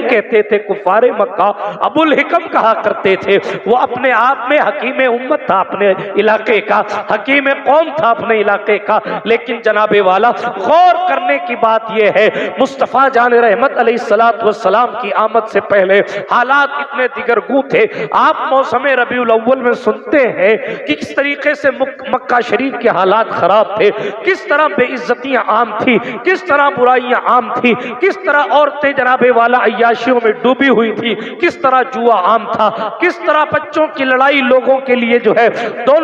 نہیں کہتے تھے کفار مکہ، ابو الحکم کہا کرتے تھے۔ وہ اپنے آپ میں حکیم امت تھا اپنے علاقے کا، حکیم قوم تھا اپنے علاقے کا، لیکن جناب والا غور کرنے کی بات یہ ہے مصطفیٰ جان رحمت علیہ السلام کی آمد سے پہلے حالات اتنے دیگرگوں تھے۔ آپ موسم ربیع الاول میں سنتے ہیں کہ کس طریقے سے مکہ شریف کے حالات خراب تھے، کس طرح بے عزتیاں عام تھی، کس طرح برائیاں عام تھی، کس طرح عورتیں جناب والا عیاشیوں میں ڈوبی ہوئی تھی، کس طرح جوا عام تھا، کس طرح بچوں کی لڑائی لوگوں کے لیے جو ہے دو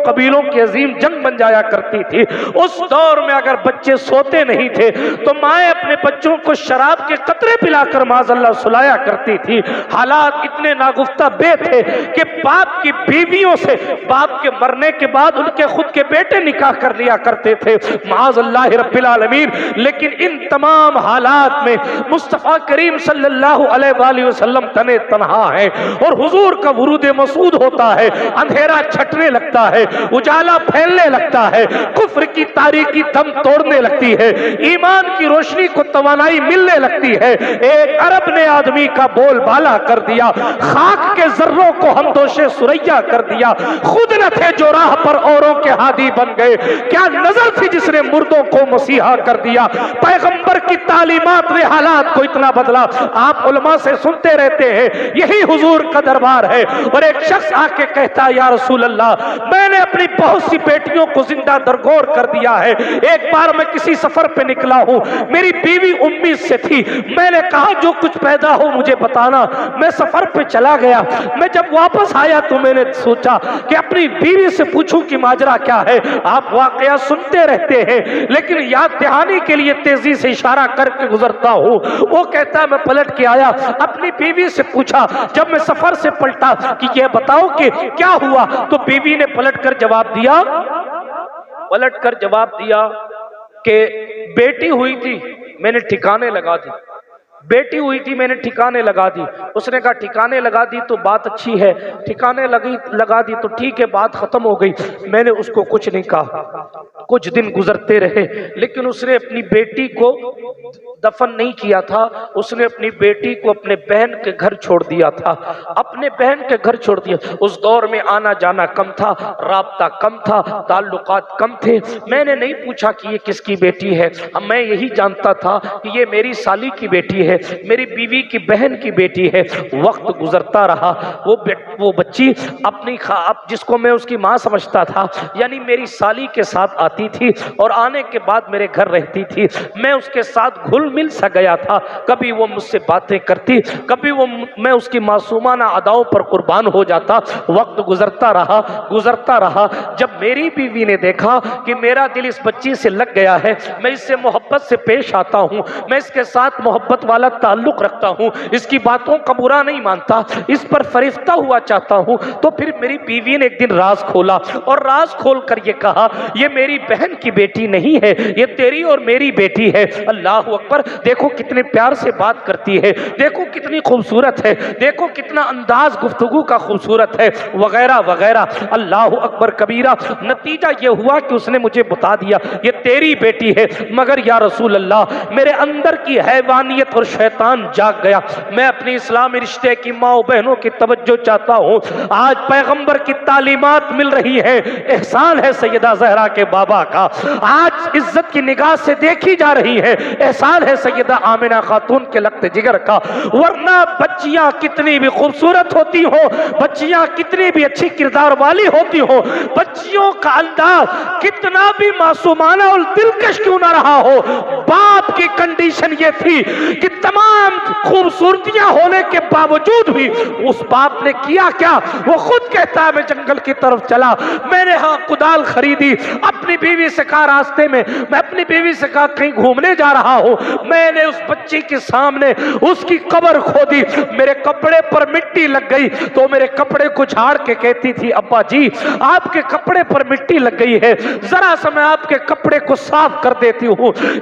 قبیلوں کی عظیم جنگ بن جایا کرتی تھی۔ اس دور میں اگر بچے سوتے نہیں تھے تو مائیں اپنے بچوں کو شراب کے قطرے پلا کر معاذ اللہ سلایا کرتی تھی۔ حالات اتنے ناگفتہ بے تھے کہ باپ کی بیویوں سے باپ کے مرنے کے بعد ان کے خود کے بیٹے نکاح کر لیا کرتے تھے معاذ اللہ رب العالمین۔ لیکن ان تمام حالات میں مصطفیٰ کریم صلی اللہ علیہ وآلہ وسلم تنے تنہا ہیں اور حضور کا ورود مسعود ہوتا ہے، اندھیرا چھٹنے لگتا ہے، اجالا پھیلنے لگتا ہے، کفر کی تاریکی دم توڑنے لگتی ہے، ایمان کی روشنی کو توانائی ملنے لگتی ہے۔ ایک عرب نے آدمی کا بول بالا کر دیا، خاک کے ذروں کو ہمدوش سریا کر دیا، خود نہ تھے جو راہ پر اوروں کے ہادی بن گئے، کیا نظر تھی جس نے مردوں کو مسیحا کر دیا۔ پیغمبر کی تعلیمات نے حالات کو اتنا بدلا۔ آپ علماء سے سنتے رہتے ہیں یہی حضور کا دربار ہے، اور ایک شخص آ کے کہتا یا رسول اللہ میں نے اپنی بہت سی بیٹیوں کو زندہ درگور کر دیا ہے، ایک بار میں کسی سفر پہ نکلا ہوں، میری بیوی امید سے تھی، میں نے کہا جو کچھ پیدا ہو مجھے بتانا، میں سفر پہ چلا گیا، میں جب واپس آیا تو میں نے سوچا کہ اپنی بیوی سے پوچھوں کہ ماجرا کیا ہے۔ آپ واقعہ سنتے رہتے ہیں لیکن یاد دہانی کے لیے تیزی سے اشارہ کر کے گزرتا ہوں۔ وہ کہتا میں پلٹ کے آیا، اپنی بیوی سے پوچھا جب میں سفر سے پلٹا کہ یہ بتاؤ کہ کیا ہوا، تو بیوی نے پلٹ کر جواب دیا کہ بیٹی ہوئی تھی میں نے ٹھکانے لگا دی، بیٹی ہوئی تھی میں نے ٹھکانے لگا دی۔ اس نے کہا ٹھکانے لگا دی تو بات اچھی ہے، ٹھکانے لگا دی تو ٹھیک ہے بات ختم ہو گئی۔ میں نے اس کو کچھ نہیں کہا، کچھ دن گزرتے رہے لیکن اس نے اپنی بیٹی کو دفن نہیں کیا تھا، اس نے اپنی بیٹی کو اپنے بہن کے گھر چھوڑ دیا تھا، اپنے بہن کے گھر چھوڑ دیا۔ اس دور میں آنا جانا کم تھا، رابطہ کم تھا، تعلقات کم تھے۔ میں نے نہیں پوچھا کہ یہ کس کی بیٹی ہے، میں یہی جانتا تھا کہ یہ میری سالی کی بیٹی ہے، میری بیوی کی بہن کی بیٹی ہے۔ وقت گزرتا رہا، وہ بچی اپنی جس کو میں اس کی ماں سمجھتا تھا یعنی میری سالی کے ساتھ آتی تھی اور آنے کے بعد میرے گھر رہتی تھی، میں اس کے ساتھ گھل مل سا گیا تھا۔ کبھی وہ مجھ سے باتیں کرتی، کبھی میں اس کی معصومانہ اداؤں پر قربان ہو جاتا۔ وقت گزرتا رہا، جب میری بیوی نے دیکھا کہ میرا دل اس بچی سے لگ گیا ہے، میں اس سے محبت سے پیش آتا ہوں، میں اس کے ساتھ محبت والا تعلق رکھتا ہوں، اس کی باتوں کا برا نہیں مانتا، اس پر فریفتہ ہوا چاہتا ہوں، تو پھر میری بیوی نے ایک دن راز کھولا اور راز کھول کر یہ کہا یہ میری بہن کی بیٹی نہیں ہے، یہ تیری اور میری بیٹی ہے۔ اللہ اکبر، دیکھو کتنے پیار سے بات کرتی ہے، دیکھو کتنی خوبصورت ہے، دیکھو کتنا انداز گفتگو کا خوبصورت ہے، وغیرہ وغیرہ۔ اللہ اکبر کبیرہ۔ نتیجہ یہ ہوا کہ اس نے مجھے بتا دیا یہ تیری بیٹی ہے، مگر یا رسول اللہ میرے اندر کی حیوانیت اور شیطان جاگ گیا، میں اپنی اسلامی رشتے کی ماں و بہنوں کی توجہ چاہتا ہوں۔ آج پیغمبر کی تعلیمات مل رہی ہے، احسان ہے سیدہ زہرا کے بابا کا، آج عزت کی نگاہ سے دیکھی جا رہی ہے، احسان ہے سیدہ آمنہ خاتون کے لخت جگر کا، ورنہ بچیاں کتنی بھی خوبصورت ہوتی ہو، بچیاں کتنی بھی اچھی کردار والی ہوتی ہو، بچیوں کا انداز کتنا بھی معصومانہ اور دلکش کیوں نہ رہا ہو، باپ کی کنڈیشن یہ تھی کہ تمام خوبصورتیاں ہونے کے باوجود بھی اس باپ نے کیا کیا، وہ خود کہتا ہے میں جنگل کی طرف چلا، میں نے ہاں کدال خریدی، اپنی بیوی سے کہا راستے میں میں اپنی بیوی سے کہا کہیں گھومنے جا رہا ہوں، میں نے اس بچی کے سامنے اس کی قبر کھودی، میرے کپڑے پر مٹی لگ گئی تو میرے کپڑے کو جھاڑ کے کہتی تھی ابا جی آپ کے کپڑے پر مٹی لگ گئی ہے، ذرا سا میں آپ کے کپڑے کو صاف کر دیتی ہوں۔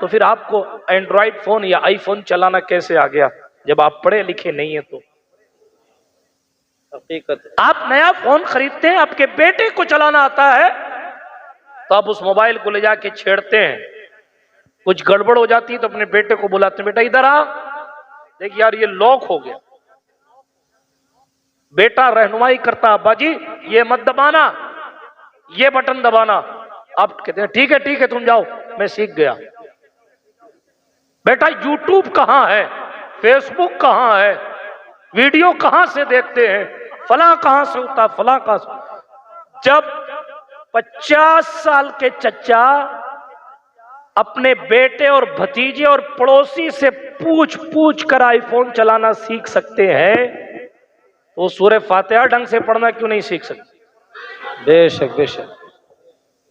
تو پھر آپ کو اینڈرائڈ فون یا آئی فون چلانا کیسے آ گیا جب آپ پڑھے لکھے نہیں ہیں؟ تو حقیقت آپ نیا فون خریدتے ہیں، آپ کے بیٹے کو چلانا آتا ہے تو آپ اس موبائل کو لے جا کے چھیڑتے ہیں، کچھ گڑبڑ ہو جاتی ہے تو اپنے بیٹے کو بلاتے ہیں، بیٹا ادھر آ، دیکھ یار یہ لاک ہو گیا۔ بیٹا رہنمائی کرتا، ابا جی یہ مت دبانا، یہ بٹن دبانا، آپ کہتے ہیں ٹھیک ہے تم جاؤ، میں سیکھ گیا۔ بیٹا یوٹیوب کہاں ہے، فیس بک کہاں ہے، ویڈیو کہاں سے دیکھتے ہیں، فلاں کہاں سے ہوتا، فلاں کہاں سے۔ جب 50 سال کے چچا اپنے بیٹے اور بھتیجے اور پڑوسی سے پوچھ کر آئی فون چلانا سیکھ سکتے ہیں تو سورہ فاتحہ ڈھنگ سے پڑھنا کیوں نہیں سیکھ سکتے؟ بے شک بے شک،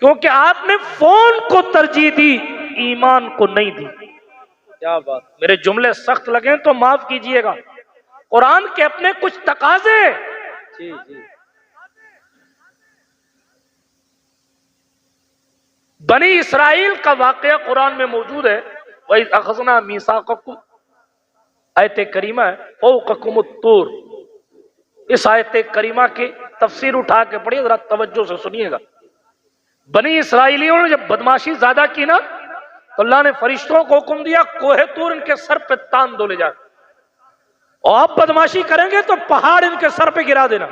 کیونکہ آپ نے فون کو ترجیح دی، ایمان کو نہیں دی۔ کیا بات، میرے جملے سخت لگیں تو معاف کیجئے گا، قرآن کے اپنے کچھ تقاضے۔ جی جی، بنی اسرائیل کا واقعہ قرآن میں موجود ہے، وَإِذْ أَخَذْنَا مِيثَاقَكُمْ، آیت کریمہ ہے، فَوْقَكُمُ الطُّورِ۔ اس آیت کریمہ کی تفسیر اٹھا کے پڑھیے، ذرا توجہ سے سنیے گا۔ بنی اسرائیلیوں نے جب بدماشی زیادہ کی نا تو اللہ نے فرشتوں کو حکم دیا کوہ طور ان کے سر پہ تان دو لے جا، اور آپ بدماشی کریں گے تو پہاڑ ان کے سر پہ گرا دینا۔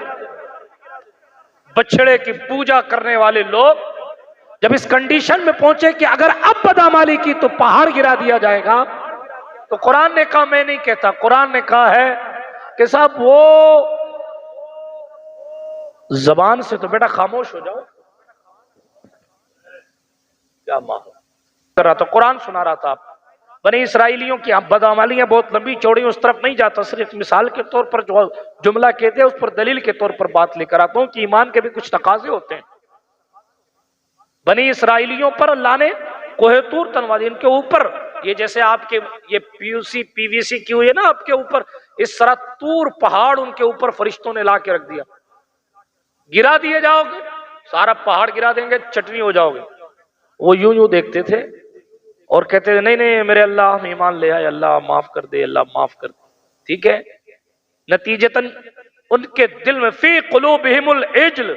بچڑے کی پوجا کرنے والے لوگ جب اس کنڈیشن میں پہنچے کہ اگر اب بدعمالی کی تو پہاڑ گرا دیا جائے گا، تو قرآن نے کہا میں نہیں کہتا، قرآن نے کہا ہے کہ صاحب وہ زبان سے تو بیٹا خاموش ہو جاؤ۔ کیا ماحول کر رہا تھا، قرآن سنا رہا تھا۔ بنی اسرائیلیوں کی بدعمالیاں بہت لمبی چوڑی، اس طرف نہیں جاتا، صرف مثال کے طور پر جو جملہ کہتے ہیں اس پر دلیل کے طور پر بات لے کر آتا ہوں کہ ایمان کے بھی کچھ تقاضے ہوتے ہیں۔ بنی اسرائیلیوں پر اللہ نے کوہ طور تنوا دی، ان کے اوپر یہ جیسے آپ کے یہ پی یو سی پی وی سی کی ہوئی ہے نا آپ کے اوپر، اس طرح طور پہاڑ ان کے اوپر فرشتوں نے لا کے رکھ دیا۔ گرا دیے جاؤ گے، سارا پہاڑ گرا دیں گے، چٹنی ہو جاؤ گے۔ وہ یوں دیکھتے تھے اور کہتے تھے نہیں میرے اللہ ہم ایمان لے آئے، اللہ معاف کر دے، اللہ معاف کر دے، ٹھیک ہے۔ نتیجتاً ان کے دل میں فی قلوبہم العجل،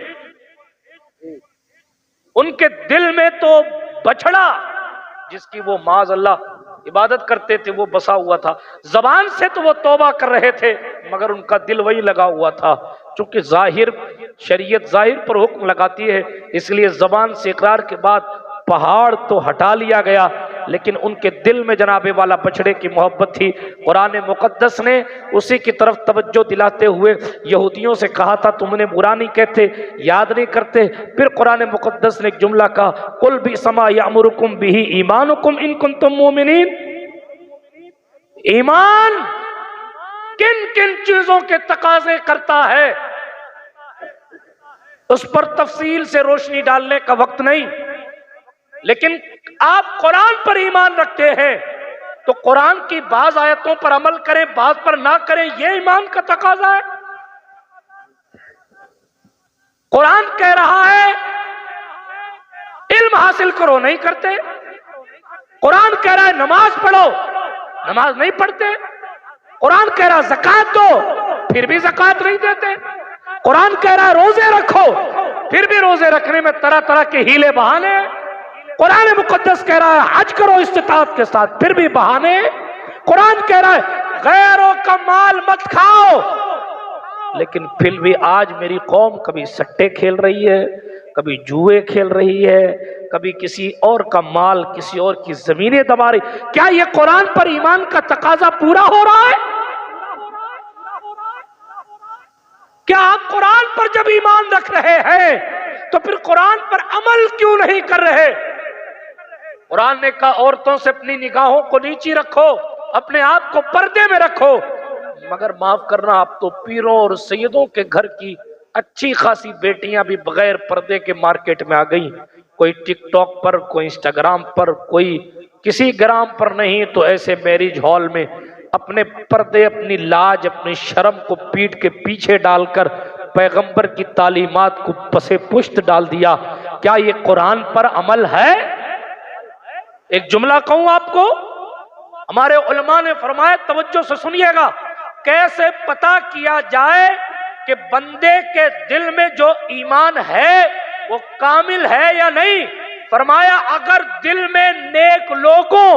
ان کے دل میں تو بچڑا جس کی وہ معاذ اللہ عبادت کرتے تھے وہ بسا ہوا تھا۔ زبان سے تو وہ توبہ کر رہے تھے مگر ان کا دل وہی لگا ہوا تھا۔ چونکہ ظاہر شریعت ظاہر پر حکم لگاتی ہے، اس لیے زبان سے اقرار کے بعد پہاڑ تو ہٹا لیا گیا، لیکن ان کے دل میں جناب والا بچڑے کی محبت تھی۔ قرآن مقدس نے اسی کی طرف توجہ دلاتے ہوئے یہودیوں سے کہا تھا تم نے برا نہیں کہتے، یاد نہیں کرتے؟ پھر قرآن مقدس نے ایک جملہ کہا قل بئس ما یأمرکم بہ ایمانکم ان کنتم مومنین۔ ایمان کن کن چیزوں کے تقاضے کرتا ہے اس پر تفصیل سے روشنی ڈالنے کا وقت نہیں، لیکن آپ قرآن پر ایمان رکھتے ہیں تو قرآن کی بعض آیتوں پر عمل کریں، بعض پر نہ کریں، یہ ایمان کا تقاضا ہے۔ قرآن کہہ رہا ہے علم حاصل کرو، نہیں کرتے۔ قرآن کہہ رہا ہے نماز پڑھو، نماز نہیں پڑھتے۔ قرآن کہہ رہا ہے زکوٰۃ دو، پھر بھی زکوٰۃ نہیں دیتے۔ قرآن کہہ رہا ہے روزے رکھو، پھر بھی روزے رکھنے میں طرح طرح کے ہیلے بہانے۔ قرآن مقدس کہہ رہا ہے حج کرو استطاعت کے ساتھ، پھر بھی بہانے۔ قرآن کہہ رہا ہے غیروں کا مال مت کھاؤ، لیکن پھر بھی آج میری قوم کبھی سٹے کھیل رہی ہے، کبھی جوئے کھیل رہی ہے، کبھی کسی اور کا مال کسی اور کی زمینیں دبا رہی۔ کیا یہ قرآن پر ایمان کا تقاضا پورا ہو رہا ہے؟ کیا آپ قرآن پر جب ایمان رکھ رہے ہیں تو پھر قرآن پر عمل کیوں نہیں کر رہے؟ قرآن نے کہا عورتوں سے اپنی نگاہوں کو نیچی رکھو، اپنے آپ کو پردے میں رکھو، مگر معاف کرنا آپ تو پیروں اور سیدوں کے گھر کی اچھی خاصی بیٹیاں بھی بغیر پردے کے مارکیٹ میں آ گئیں، کوئی ٹک ٹاک پر، کوئی انسٹاگرام پر، کوئی کسی گرام پر نہیں تو ایسے میرج ہال میں اپنے پردے، اپنی لاج، اپنی شرم کو پیٹ کے پیچھے ڈال کر پیغمبر کی تعلیمات کو پسے پشت ڈال دیا۔ کیا یہ قرآن پر عمل ہے؟ ایک جملہ کہوں آپ کو، ہمارے علماء نے فرمایا، توجہ سے سنیے گا، کیسے پتا کیا جائے کہ بندے کے دل میں جو ایمان ہے وہ کامل ہے یا نہیں؟ فرمایا اگر دل میں نیک لوگوں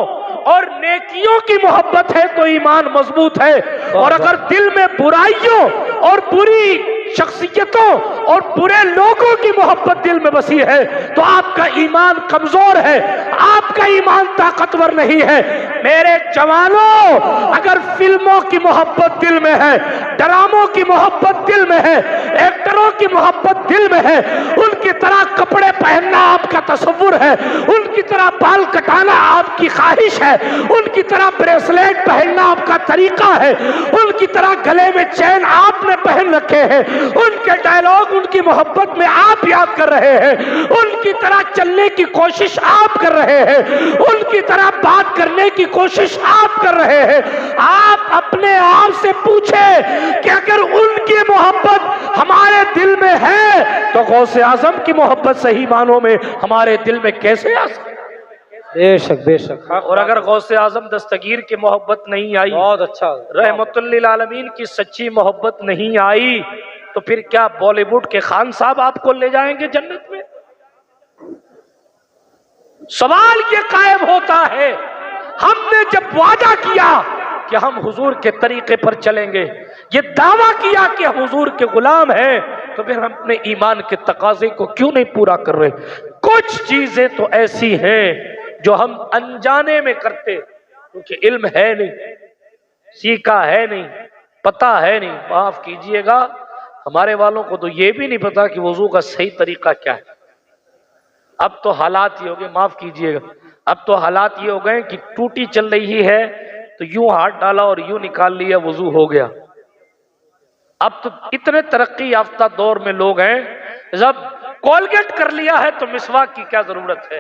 اور نیکیوں کی محبت ہے تو ایمان مضبوط ہے، اور اگر دل میں برائیوں اور بری شخصیتوں اور برے لوگوں کی محبت دل میں بسی ہے تو آپ کا ایمان کمزور ہے، آپ کا ایمان طاقتور نہیں ہے۔ میرے جوانوں، اگر فلموں کی محبت دل میں ہے، ڈراموں کی محبت دل میں ہے، ایکٹروں کی محبت دل میں ہے، ان کی طرح کپڑے پہننا آپ کا تصور ہے، ان کی طرح بال کٹانا آپ کی خواہش ہے، ان کی طرح بریسلیٹ پہننا آپ کا طریقہ ہے، ان کی طرح گلے میں چین آپ نے پہن رکھے ہیں، ان کے ڈائلاگ ان کی محبت میں آپ یاد کر رہے ہیں، ان کی طرح چلنے کی کوشش آپ کر رہے ہیں، ان کی طرح بات کرنے کی کوشش آپ کر رہے ہیں۔ آپ اپنے آپ سے پوچھیں کہ اگر ان کی محبت ہمارے دل میں ہے تو غوث اعظم کی محبت صحیح معنوں میں ہمارے دل میں کیسے آ سکتی؟ بے شک بے شک، اور اگر غوث اعظم دستگیر کی محبت نہیں آئی، بہت اچھا، رحمت للعالمین کی سچی محبت نہیں آئی، تو پھر کیا بالی ووڈ کے خان صاحب آپ کو لے جائیں گے جنت میں؟ سوال یہ قائم ہوتا ہے، ہم نے جب وعدہ کیا کہ ہم حضور کے طریقے پر چلیں گے، یہ دعویٰ کیا کہ ہم حضور کے غلام ہیں، تو پھر ہم اپنے ایمان کے تقاضے کو کیوں نہیں پورا کر رہے؟ کچھ چیزیں تو ایسی ہیں جو ہم انجانے میں کرتے کیونکہ علم ہے نہیں، سیکھا ہے نہیں، پتہ ہے نہیں۔ معاف کیجئے گا، ہمارے والوں کو تو یہ بھی نہیں پتا کہ وضو کا صحیح طریقہ کیا ہے۔ اب تو حالات یہ ہو گئے، معاف کیجئے گا، اب تو حالات یہ ہو گئے کہ ٹوٹی چل رہی ہے تو یوں ہاتھ ڈالا اور یوں نکال لیا، وضو ہو گیا۔ اب تو اتنے ترقی یافتہ دور میں لوگ ہیں، جب کولگیٹ کر لیا ہے تو مسواک کی کیا ضرورت ہے؟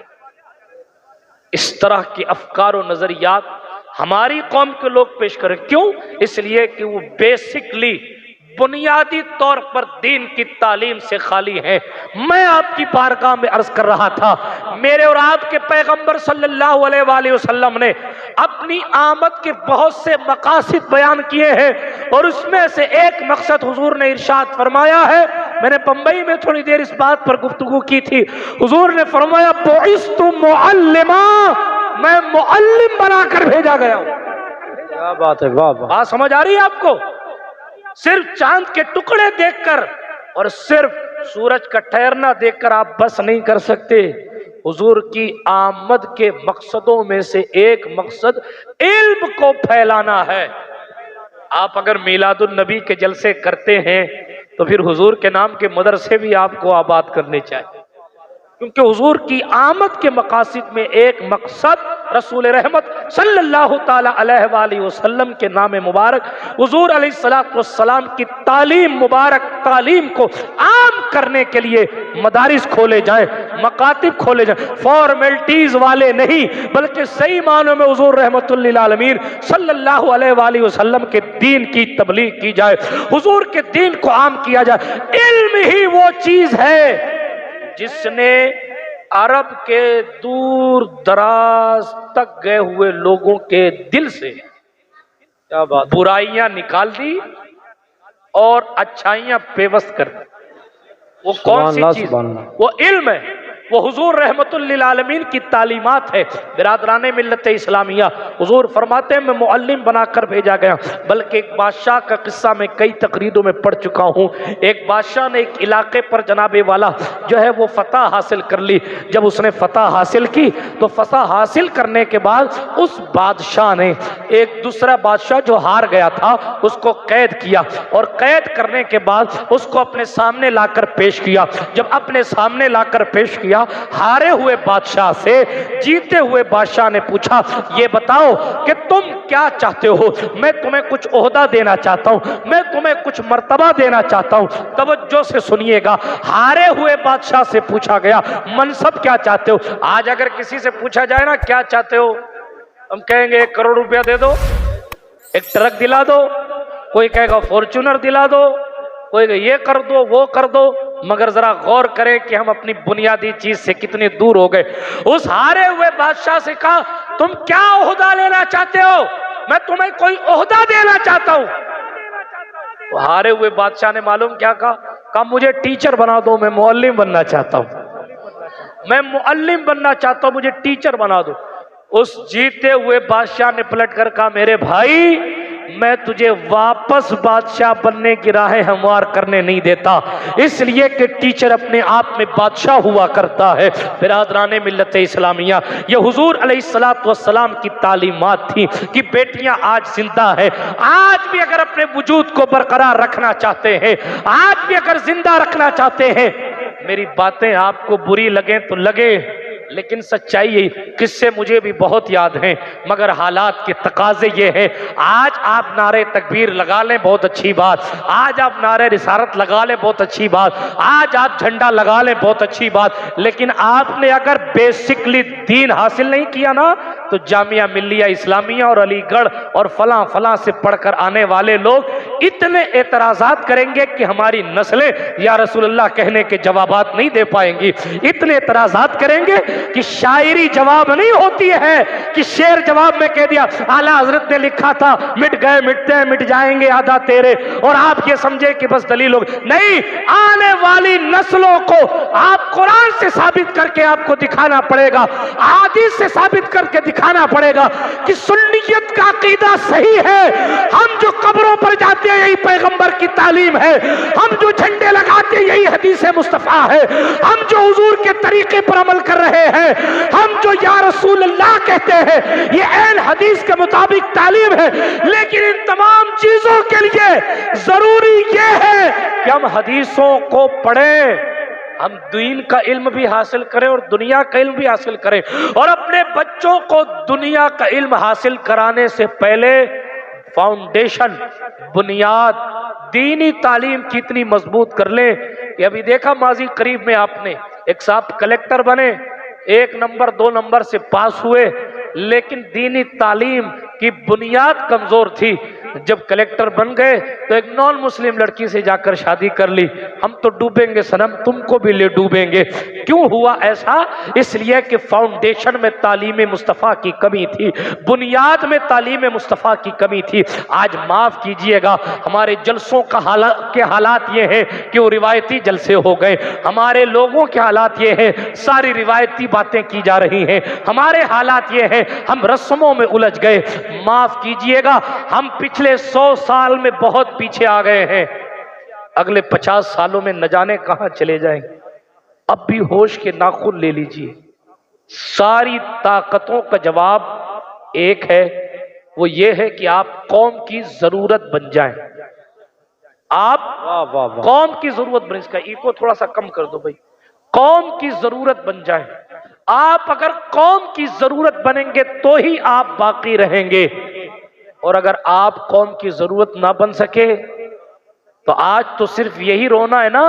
اس طرح کے افکار و نظریات ہماری قوم کے لوگ پیش کریں، کیوں؟ اس لیے کہ وہ بیسکلی بنیادی طور پر دین کی تعلیم سے خالی ہیں۔ میں آپ کی بارگاہ میں عرض کر رہا تھا، میرے اور آپ کے پیغمبر صلی اللہ علیہ وآلہ وسلم نے اپنی آمد کے بہت سے مقاصد بیان کیے ہیں، اور اس میں سے ایک مقصد حضور نے ارشاد فرمایا ہے۔ میں نے بمبئی میں تھوڑی دیر اس بات پر گفتگو کی تھی، حضور نے فرمایا بعثت معلما، میں معلم بنا کر بھیجا گیا ہوں۔ کیا بات ہے، واہ واہ، بات سمجھ آ رہی ہے آپ کو؟ صرف چاند کے ٹکڑے دیکھ کر اور صرف سورج کا ٹھہرنا دیکھ کر آپ بس نہیں کر سکتے۔ حضور کی آمد کے مقصدوں میں سے ایک مقصد علم کو پھیلانا ہے۔ آپ اگر میلاد النبی کے جلسے کرتے ہیں تو پھر حضور کے نام کے مدرسے بھی آپ کو آباد کرنے چاہیے، کیونکہ حضور کی آمد کے مقاصد میں ایک مقصد رسول رحمت صلی اللہ تعالی علیہ وآلہ وسلم کے نام مبارک، حضور علیہ السلام کی تعلیم مبارک تعلیم کو عام کرنے کے لیے مدارس کھولے جائیں، مکاتب کھولے جائیں، فارمیلٹیز والے نہیں بلکہ صحیح معنوں میں حضور رحمت للعالمین صلی اللہ علیہ وآلہ وسلم کے دین کی تبلیغ کی جائے، حضور کے دین کو عام کیا جائے۔ علم ہی وہ چیز ہے جس نے عرب کے دور دراز تک گئے ہوئے لوگوں کے دل سے کیا بات، برائیاں نکال دی اور اچھائیاں پیوست کر دی۔ وہ کون سی چیز؟ سبحان اللہ۔ وہ علم ہے، وہ حضور رحمت للعالمین کی تعلیمات ہے۔ برادران ملت اسلامیہ، حضور فرماتے ہیں میں معلم بنا کر بھیجا گیا، بلکہ ایک بادشاہ کا قصہ میں کئی تقریروں میں پڑھ چکا ہوں۔ ایک بادشاہ نے ایک علاقے پر جناب والا جو ہے وہ فتح حاصل کر لی۔ جب اس نے فتح حاصل کی تو فتح حاصل کرنے کے بعد اس بادشاہ نے ایک دوسرا بادشاہ جو ہار گیا تھا اس کو قید کیا، اور قید کرنے کے بعد اس کو اپنے سامنے لا کر پیش کیا۔ جب اپنے سامنے لا کر پیش کیا، ہارے ہوئے بادشاہ سے جیتے ہوئے بادشاہ نے پوچھا یہ بتاؤ کہ تم کیا چاہتے ہو؟ میں تمہیں کچھ عہدہ دینا چاہتا ہوں، میں تمہیں کچھ مرتبہ دینا چاہتا ہوں۔ توجہ سے سنیے گا، ہارے ہوئے بادشاہ سے پوچھا گیا منصب کیا چاہتے ہو؟ آج اگر کسی سے پوچھا جائے نا کیا چاہتے ہو، ہم کہیں گے 1 کروڑ روپیہ دے دو، ایک ٹرک دلا دو، کوئی کہے گا فارچونر دلا دو، کوئی کہے یہ کر دو وہ کر دو۔ مگر ذرا غور کریں کہ ہم اپنی بنیادی چیز سے کتنے دور ہو گئے۔ اس ہارے ہوئے بادشاہ سے کہا تم کیا عہدہ لینا چاہتے ہو؟ میں تمہیں کوئی عہدہ دینا چاہتا ہوں۔ وہ ہارے ہوئے بادشاہ نے معلوم کیا کہا مجھے ٹیچر بنا دو، میں معلم بننا چاہتا ہوں، میں معلم بننا چاہتا ہوں، مجھے ٹیچر بنا دو۔ اس جیتے ہوئے بادشاہ نے پلٹ کر کہا میرے بھائی میں تجھے واپس بادشاہ بننے کی راہ ہموار کرنے نہیں دیتا، اس لیے کہ ٹیچر اپنے آپ میں بادشاہ ہوا کرتا ہے۔ برادران ملت اسلامیہ، یہ حضور علیہ السلام کی تعلیمات تھی کہ بیٹیاں آج زندہ ہے، آج بھی اگر اپنے وجود کو برقرار رکھنا چاہتے ہیں، آج بھی اگر زندہ رکھنا چاہتے ہیں، میری باتیں آپ کو بری لگیں تو لگے، لیکن سچائی ہے، قصے مجھے بھی بہت یاد ہیں، مگر حالات کے تقاضے یہ ہیں۔ آج آپ نعرہ تکبیر لگا لیں بہت اچھی بات، آج آپ نعرہ رسالت لگا لیں بہت اچھی بات، آج آپ جھنڈا لگا لیں بہت اچھی بات، لیکن آپ نے اگر بیسکلی دین حاصل نہیں کیا نا تو جامعہ ملیہ اسلامیہ اور علی گڑھ اور فلاں فلاں سے پڑھ کر آنے والے لوگ اتنے اعتراضات کریں گے کہ ہماری نسلیں یا رسول اللہ کہنے کے جوابات نہیں دے پائیں گی، اتنے اعتراضات کریں گے کہ شاعری جواب نہیں ہوتی ہے کہ شعر جواب میں کہہ دیا اعلیٰ حضرت نے لکھا تھا مٹ گئے مٹتے ہیں مٹ جائیں گے آدھا تیرے، اور آپ یہ سمجھے کہ بس دلیل ہوگی، نہیں، آنے والی نسلوں کو آپ قرآن سے ثابت کر کے آپ کو دکھانا پڑے گا، حدیث سے ثابت کر کے دکھانا پڑے گا کہ سنیت کا عقیدہ صحیح ہے، ہم جو قبروں پر جاتے ہیں یہی پیغمبر کی تعلیم ہے، ہم جو جھنڈے لگاتے ہیں یہی حدیث مصطفیٰ ہے، ہم جو حضور کے طریقے پر عمل کر رہے ہیں، ہم جو یا رسول اللہ کہتے ہیں یہ عین حدیث کے مطابق تعلیم ہے، لیکن ان تمام چیزوں کے لیے ضروری یہ ہے کہ ہم حدیثوں کو پڑھیں، ہم دین کا علم بھی حاصل کریں اور دنیا کا علم بھی حاصل کریں، اور اپنے بچوں کو دنیا کا علم حاصل کرانے سے پہلے فاؤنڈیشن، بنیاد دینی تعلیم کی اتنی مضبوط کر لیں کہ ابھی دیکھا ماضی قریب میں آپ نے ایک صاحب کلیکٹر بنے، 1 نمبر 2 نمبر سے پاس ہوئے، لیکن دینی تعلیم کی بنیاد کمزور تھی، جب کلیکٹر بن گئے تو ایک نان مسلم لڑکی سے جا کر شادی کر لی، ہم تو ڈوبیں گے صنم تم کو بھی لے ڈوبیں گے۔ کیوں ہوا ایسا؟ اس لیے کہ فاؤنڈیشن میں تعلیم مصطفیٰ کی کمی تھی، بنیاد میں تعلیم مصطفیٰ کی کمی تھی۔ آج معاف کیجئے گا ہمارے جلسوں کے حالات یہ ہیں کہ وہ روایتی جلسے ہو گئے، ہمارے لوگوں کے حالات یہ ہیں ساری روایتی باتیں کی جا رہی ہیں، ہمارے حالات یہ ہیں ہم رسموں میں الجھ گئے۔ معاف کیجئے گا ہم پچھلے 100 سال میں بہت پیچھے آ گئے ہیں، اگلے 50 سالوں میں نہ جانے کہاں چلے جائیں۔ اب بھی ہوش کے ناخن لے لیجئے، ساری طاقتوں کا جواب ایک ہے، وہ یہ ہے کہ آپ قوم کی ضرورت بن جائیں، آپ قوم کی ضرورت بن، اس کا ایکو تھوڑا سا کم کر دو بھائی، قوم کی ضرورت بن جائیں۔ آپ اگر قوم کی ضرورت بنیں گے تو ہی آپ باقی رہیں گے، اور اگر آپ قوم کی ضرورت نہ بن سکے تو آج تو صرف یہی رونا ہے نا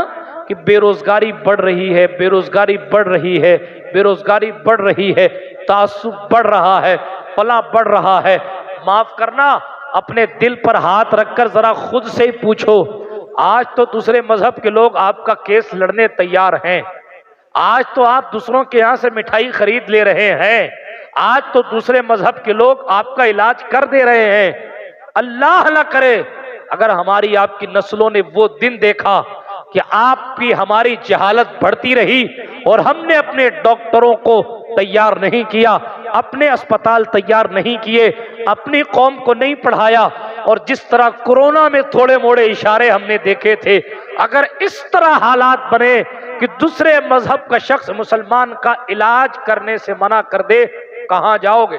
کہ بے روزگاری بڑھ رہی ہے، بے روزگاری بڑھ رہی ہے، بے روزگاری بڑھ رہی ہے، تعصب بڑھ رہا ہے، فلاں بڑھ رہا ہے۔ معاف کرنا، اپنے دل پر ہاتھ رکھ کر ذرا خود سے ہی پوچھو، آج تو دوسرے مذہب کے لوگ آپ کا کیس لڑنے تیار ہیں، آج تو آپ دوسروں کے یہاں سے مٹھائی خرید لے رہے ہیں، آج تو دوسرے مذہب کے لوگ آپ کا علاج کر دے رہے ہیں۔ اللہ نہ کرے اگر ہماری آپ کی نسلوں نے وہ دن دیکھا کہ آپ کی ہماری جہالت بڑھتی رہی اور ہم نے اپنے ڈاکٹروں کو تیار نہیں کیا، اپنے اسپتال تیار نہیں کیے، اپنی قوم کو نہیں پڑھایا، اور جس طرح کورونا میں تھوڑے موڑے اشارے ہم نے دیکھے تھے، اگر اس طرح حالات بنے کہ دوسرے مذہب کا شخص مسلمان کا علاج کرنے سے منع کر دے، کہاں جاؤ گے؟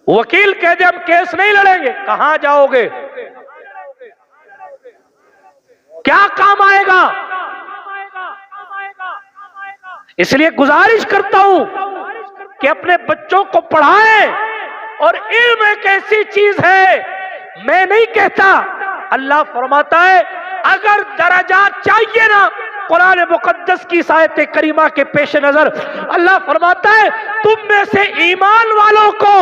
وکیل کہہ دے ہم کیس نہیں لڑیں گے، کہاں جاؤ گے؟ کیا کام آئے گا؟ اس لیے گزارش کرتا ہوں کہ اپنے بچوں کو پڑھائیں، اور علم ایک ایسی چیز ہے، میں نہیں کہتا، اللہ فرماتا ہے اگر درجات چاہیے نا، قرآن مقدس کی آیت کریمہ کے پیش نظر اللہ فرماتا ہے تم میں سے ایمان والوں کو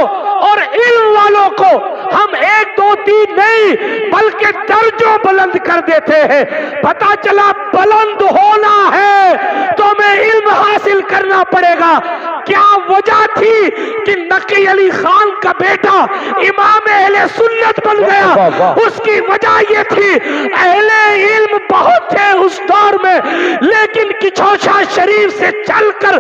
اور علم والوں کو ہم ایک دو تین نہیں بلکہ درجوں بلند کر دیتے ہیں۔ پتا چلا بلند ہونا ہے تو ہمیں علم حاصل کرنا پڑے گا۔ کیا وجہ تھی کہ نقی علی خان کا بیٹا امام اہل سنت بن گیا؟ اس کی وجہ یہ تھی اہل علم بہت تھے اس دور میں، لیکن کچھوشا شریف سے چل کر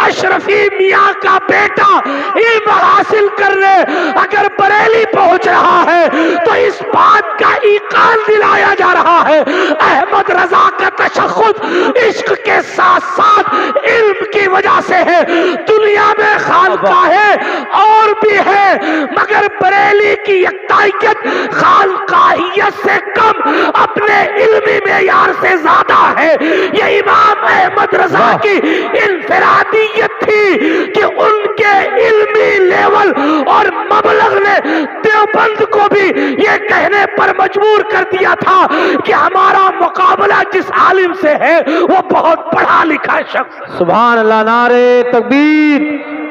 اشرفی میاں کا بیٹا علم حاصل کرنے اگر بریلی پہنچ رہا ہے تو اس بات کا ایقان دلایا جا رہا ہے احمد رضا کا تشخص عشق کے ساتھ ساتھ علم کی وجہ سے ہے۔ دنیا میں خانقاہیں اور بھی ہے مگر بریلی کی یکتائیت خانقاہیت سے کم اپنے علمی معیار سے زیادہ ہے۔ یہ امام احمد رضا کی انفرادیت تھی کہ ان کے علمی لیول اور مبلغ نے دیوبند کو بھی یہ کہنے پر مجبور کر دیا تھا کہ ہمارا مقابلہ جس عالم سے ہے وہ بہت پڑھا لکھا شخص۔ سبحان اللہ، نعرہ تکبیر،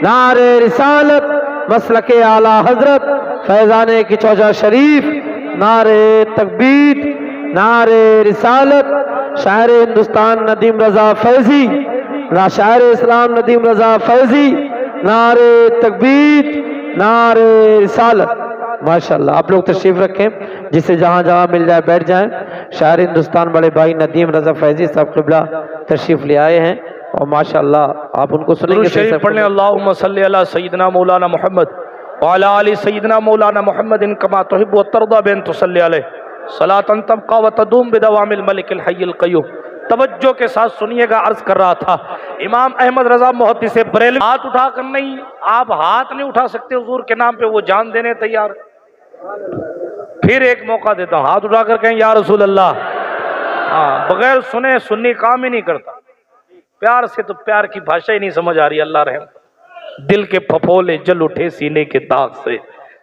نعرہ رسالت، مسلک اعلیٰ حضرت فیضان کچھوشا شریف، نعرہ تکبیر، نعرہ رسالت، شاعر ہندوستان ندیم رضا فیضی، شاعر اسلام ندیم رضا فیضی، نعرہ تکبیر، نعرہ رسالت۔ ماشاءاللہ آپ لوگ تشریف رکھیں، جسے جہاں جہاں مل جائے بیٹھ جائیں۔ شاعر ہندوستان بڑے بھائی ندیم رضا فیضی صاحب قبلہ تشریف لے آئے ہیں اور ماشاءاللہ آپ ان کو سنیں درود گے۔ شریف پڑھنے اللہم صلی علی سیدنا مولانا محمد وعلی آل سیدنا مولانا محمد کما تحب و ترضى بین تصلی علیہ صلاة تبقى و تدوم بدوام الملک الحی القیوم۔ توجہ کے ساتھ سنیے گا، عرض کر رہا تھا امام احمد رضا محدث بریلوی ہاتھ اٹھا کر نہیں، آپ ہاتھ نہیں اٹھا سکتے حضور کے نام پہ، وہ جان دینے تیار۔ پھر ایک موقع دیتا ہوں، ہاتھ اٹھا کر کہیں یا رسول اللہ۔ ہاں، بغیر سنے سنی کام ہی نہیں کرتا، پیار سے تو پیار کی بھاشا ہی نہیں سمجھ آ رہی۔ اللہ رحم، دل کے پھپھولے جل اٹھے سینے کے داغ سے،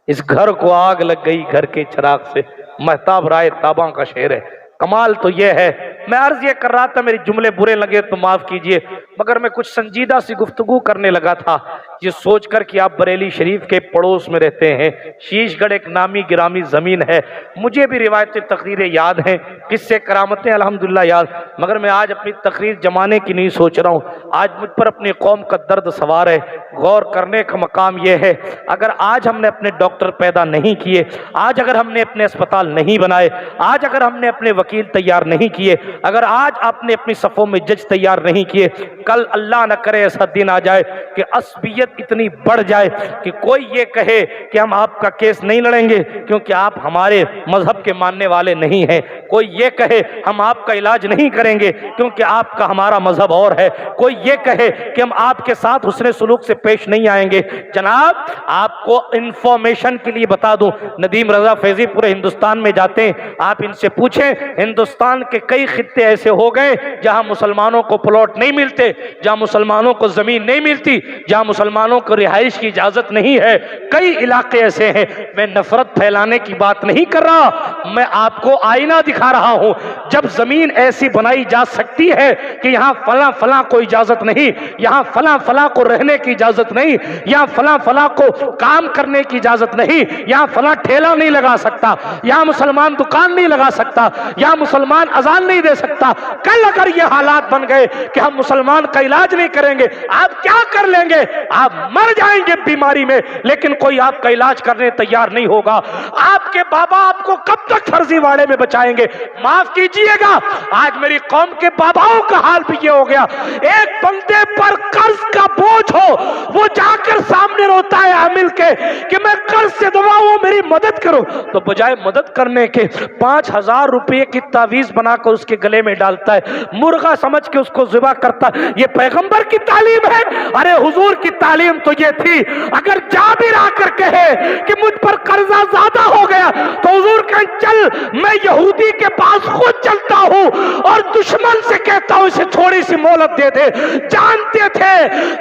اس گھر کو آگ لگ گئی گھر کے چراغ سے، مہتاب رائے تاباں کا شعر ہے۔ کمال تو یہ ہے، میں عرض یہ کر رہا تھا، میری جملے برے لگے تو معاف کیجئے، مگر میں کچھ سنجیدہ سی گفتگو کرنے لگا تھا یہ سوچ کر کہ آپ بریلی شریف کے پڑوس میں رہتے ہیں، شیش گڑھ ایک نامی گرامی زمین ہے، مجھے بھی روایتی تقریریں یاد ہیں، قصے کرامتیں الحمدللہ یاد، مگر میں آج اپنی تقریر جمانے کی نہیں سوچ رہا ہوں۔ آج مجھ پر اپنی قوم کا درد سوار ہے، غور کرنے کا مقام یہ ہے، اگر آج ہم نے اپنے ڈاکٹر پیدا نہیں کیے، آج اگر ہم نے اپنے اسپتال نہیں بنائے، آج اگر ہم نے اپنے وکیل تیار نہیں کیے، اگر آج آپ نے اپنی صفوں میں جج تیار نہیں کیے، کل اللہ نہ کرے ایسا دن آ جائے کہ عصبیت اتنی بڑھ جائے کہ کوئی یہ کہے کہ ہم آپ کا کیس نہیں لڑیں گے کیونکہ آپ ہمارے مذہب کے ماننے والے نہیں ہیں، کوئی یہ کہے ہم آپ کا علاج نہیں کریں گے کیونکہ آپ کا ہمارا مذہب اور ہے، کوئی یہ کہے کہ ہم آپ کے ساتھ حسن سلوک سے پیش نہیں آئیں گے۔ جناب آپ کو انفارمیشن کے لیے بتا دوں، ندیم رضا فیضی پورے ہندوستان میں جاتے ہیں، آپ ان سے پوچھیں ہندوستان کے کئی خطے ایسے ہو گئے جہاں مسلمانوں کو پلاٹ نہیں ملتے، جہاں مسلمانوں کو زمین نہیں ملتی، جہاں مسلمانوں کو رہائش کی اجازت نہیں ہے، کئی علاقے ایسے ہیں۔ میں نفرت پھیلانے کی بات نہیں کر رہا، میں آپ کو آئینہ دکھا رہا ہوں۔ جب زمین ایسی بنائی جا سکتی ہے کہ یہاں فلاں فلاں کو اجازت نہیں، یہاں فلاں فلاں کو رہنے کی اجازت نہیں، یہاں فلاں فلاں کو کام کرنے کی اجازت نہیں، یہاں فلاں ٹھیلا نہیں لگا سکتا، یہاں مسلمان دکان نہیں لگا سکتا، یہاں مسلمان اذان نہیں دے سکتا، کل اگر یہ حالات بن گئے کہ ہم مسلمان کا علاج نہیں کریں گے، آپ کیا کر لیں گے؟ آپ مر جائیں گے بیماری میں، لیکن کوئی آپ کا علاج کرنے تیار نہیں ہوگا۔ آپ کے بابا آپ کو کب تک فرضی واڑے میں بچائیں گے؟ معاف کیجئے گا، آج میری قوم کے باباؤں کا حال بھی یہ ہو گیا، ایک بندے پر قرض کا بوجھ ہو، وہ جا کر سامنے روتا ہے عامل کے کہ میں قرض سے دبا ہوں میری مدد کرو، تو بجائے مدد کرنے کے 5000 روپے کی تعویذ بنا کر اس کے گلے میں ڈالتا ہے، مرغا سمجھ کے اس کو ذبح کرتا ہے۔ یہ پیغمبر کی تعلیم ہے؟ ارے حضور کی تعلیم تو یہ تھی، اگر جابر آ کر کہے کہ مجھ پر قرضہ زیادہ ہو گیا تو حضور کہیں چل میں یہودی کے پاس خود چلتا ہوں اور دشمن سے کہتا ہوں اسے تھوڑی سی مہلت دے دے۔ جانتے تھے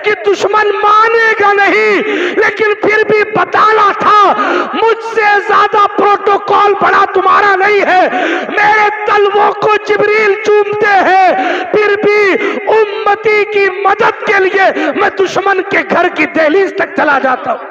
کہ دشمن مانے گا نہیں، لیکن پھر بھی بتانا تھا مجھ سے زیادہ پروٹوکول بڑا تمہارا نہیں ہے، میرے تلووں کو جبریل چومتے ہیں، پھر بھی امتی کی مدد کے لیے میں دشمن کے گھر کی دہلیز تک چلا جاتا ہوں۔